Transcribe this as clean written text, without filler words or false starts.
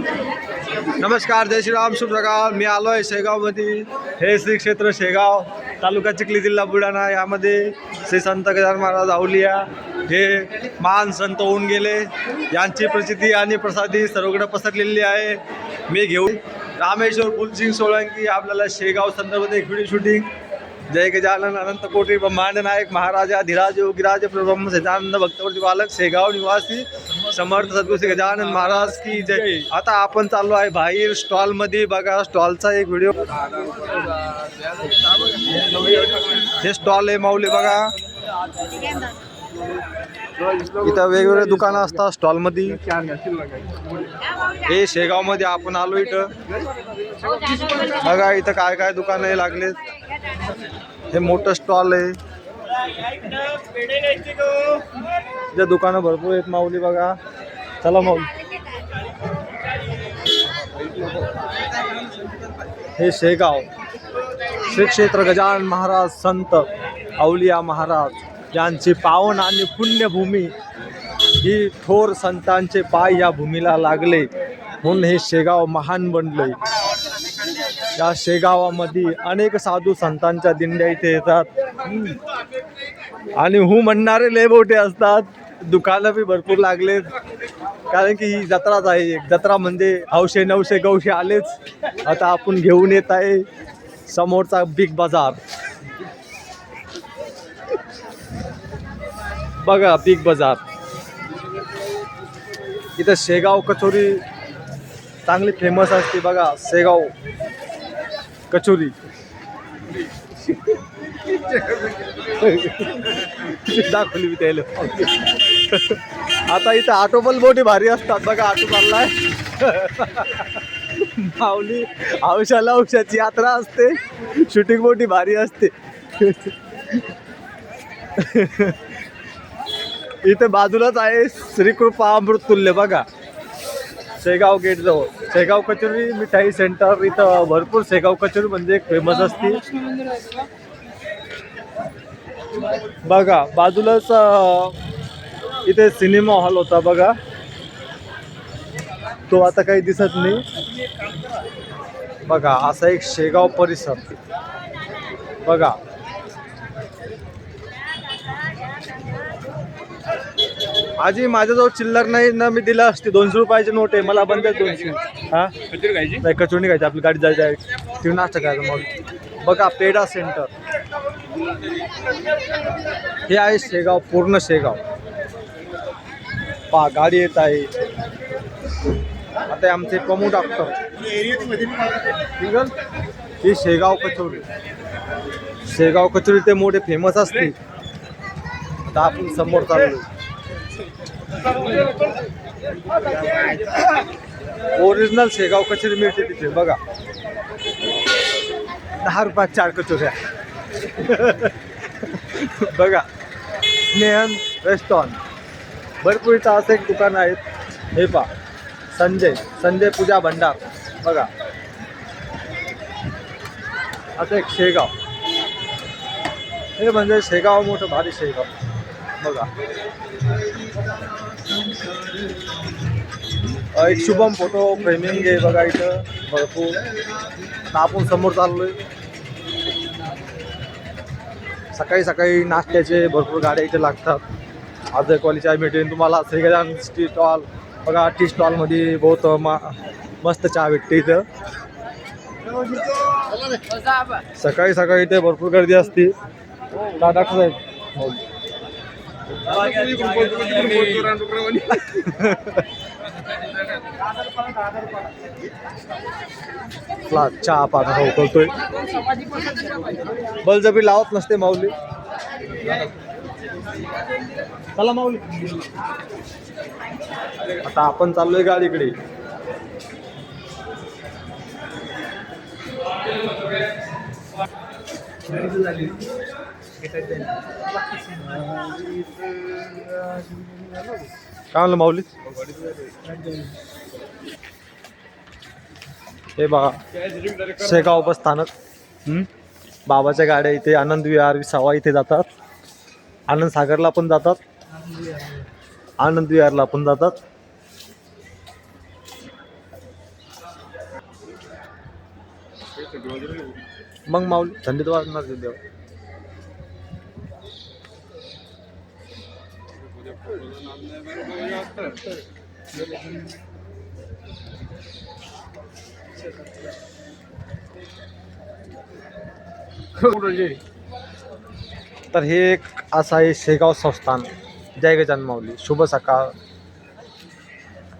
नमस्कार, जय श्रीराम, शुभ सकाळ. मी आलो आहे शेगावमध्ये. हे श्री क्षेत्र शेगाव, तालुका चिखली, जिल्हा बुलढाणा. यामध्ये श्री संत गजानन महाराज अवलिया हे महान संत होऊन गेले. यांची प्रचिती आणि प्रसादी सर्वकडे पसरलेली आहे. मी घेऊन रामेश्वर फुलसिंग सोळंकी आपल्याला शेगाव संदर्भात एक व्हिडिओ शूटिंग. जय गजानन अनंत कोटी ब्रह्मांड नायक महाराजा धीराज योगीराज प्रब्रह्म सदानंद भक्तवर्ती बालक शेगाव निवासी समर्थ सद्गुरू श्री गजानन महाराज की जय. आता आपण चाललो आहे बाहेर स्टॉल मध्ये. बघा स्टॉलचा एक व्हिडिओ. हे स्टॉल आहे माऊली. बघा इथं वेगवेगळे दुकानं असतात स्टॉल मध्ये. हे शेगाव मध्ये आपण आलो. इथं बघा इथं काय काय दुकानं लागलेत. हे मोठं स्टॉल आहे. इथं दुकानं भरपूर आहेत माऊली. बघा चला माऊली. हे शेगाव श्री क्षेत्र गजानन महाराज संत अवलिया महाराज यांची पावन आणि पुण्यभूमी. ही थोर संतांचे पाय या भूमीला लागले म्हणून हे शेगाव महान बनले. या शेगावामध्ये अनेक साधू संतांच्या दिंड्या इथे येतात आणि म्हणणारे लय मोठे असतात. दुकानं बी भरपूर लागलेत कारण की ही जत्राच आहे. एक जत्रा म्हणजे हौशे नवशे गौशे आलेच. आता आपण घेऊन येत आहे समोरचा बिग बाजार. बघा बिग बाजार. इथं शेगाव कचोरी चांगली फेमस असते. बघा शेगाव कचोरी. दाखवली मी त्याला. आता इथं ऑटो पण मोठी भारी असतात. बघा ऑटो चाललाय. माऊली औषाला औषाची यात्रा असते. शूटिंग मोठी भारी असते. इथे बाजूलाच आहे श्रीकृपा अमृततुल्य. बघा शेगाव गेट जवळ शेगाव कचोरी मिठाई सेंटर. इथं भरपूर शेगाव कचोरी म्हणजे एक फेमस असते. बघा बाजूलाच इथे सिनेमा हॉल होता. बघा तो आता काही दिसत नाही. बघा असा एक शेगाव परिसर. बघा आजी माझ्याजवळ चिल्लर नाही ना. मी दिला असते 200 रुपयाची नोट आहे. मला बंद 200. हा कचोरी खायची नाही. कचोरी खायची आपली गाडी जायची आहे. तिथे नाश्ता करायचा मग. बघा पेढा सेंटर. हे आहे शेगाव पूर्ण शेगाव. पा गाडी येत आहे. आता आमचे प्रमुख डॉक्टर. ही शेगाव कचोरी. शेगाव कचोरी ते मोठे फेमस असते. आता आपण समोर चाललो. ओरिजिनल शेगाव कचोरी मिळते तिथे. बघा 10 रुपयात 4 कचोऱ्या. बघा स्नेहन रेस्टॉरंट. भरपूर इथं असं एक दुकान आहेत. हे पा संजय पूजा भंडार. बघा असं एक शेगाव. हे म्हणजे शेगाव मोठं भारी शेगाव. बघा एक शुभम फोटो फ्रेमिंग आहे. बघा इथं भरपूर. आपण समोर चाललोय. सकाळी सकाळी नाश्त्याचे भरपूर गाड्या इथे लागतात. आज क्वालिटी चाय मिळेल तुम्हाला. Shri Gajanan tea stall. बघा टी स्टॉलमध्ये बहुत मस्त चहा भेटते इथं. सकाळी सकाळी इथे भरपूर गर्दी असते. दादा साहेब चहा पाना उकळतोय. बलजबरी लावत नसते माऊली. चला माऊली. आता आपण चाललोय गाडीकडे. काय म्हणलं माऊली. हे बघा शेगाव बस स्थानक. बाबाच्या गाड्या इथे आनंद विहार विसावा इथे जातात. आनंद सागरला पण जातात. आनंद विहारला पण जातात. मग माऊली थंडीत वाजणार देव. तर हे एक असं आहे शेगाव संस्थान. जय गजानन माऊली. शुभ सकाळ.